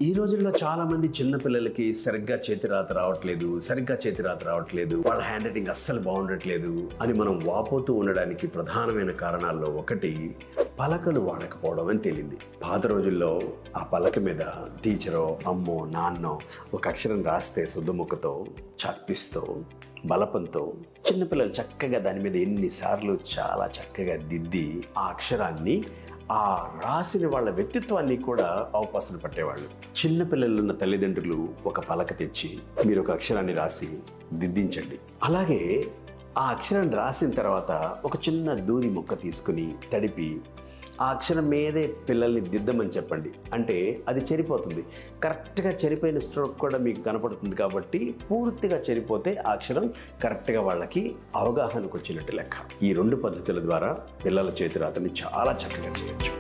ఈ రోజుల్లో చాలామంది చిన్నపిల్లలకి సరిగ్గా చేతిరాత రావట్లేదు, వాళ్ళ హ్యాండ్ రైటింగ్ అస్సలు బాగుండట్లేదు అని మనం వాపోతూ ఉండడానికి ప్రధానమైన కారణాల్లో ఒకటి పలకలు వాడకపోవడం అని తేలింది. పాత రోజుల్లో ఆ పలక మీద టీచరో, అమ్మో, నాన్నో ఒక అక్షరం రాస్తే శుద్ధముక్కతో, చాక్పీస్తో, బలపంతో చిన్నపిల్లలు చక్కగా దాని మీద ఎన్నిసార్లు చాలా చక్కగా దిద్ది ఆ అక్షరాన్ని, ఆ రాసిన వాళ్ళ వ్యక్తిత్వాన్ని కూడా అవపాసన పట్టేవాళ్ళు. చిన్నపిల్లలున్న తల్లిదండ్రులు ఒక పలక తెచ్చి మీరు ఒక అక్షరాన్ని రాసి దిద్దించండి. అలాగే ఆ అక్షరాన్ని రాసిన తర్వాత ఒక చిన్న దూది ముక్క తీసుకుని తడిపి ఆ అక్షరం మీదే పిల్లల్ని దిద్దమని చెప్పండి. అంటే అది చెరిపోతుంది. కరెక్ట్గా చెరిపోయిన స్ట్రోక్ కూడా మీకు కనపడుతుంది. కాబట్టి పూర్తిగా చెరిపోతే ఆ అక్షరం కరెక్ట్గా వాళ్ళకి అవగాహనకు వచ్చినట్టు లెక్క. ఈ 2 పద్ధతుల ద్వారా పిల్లల చేతిరాతని చాలా చక్కగా చేయొచ్చు.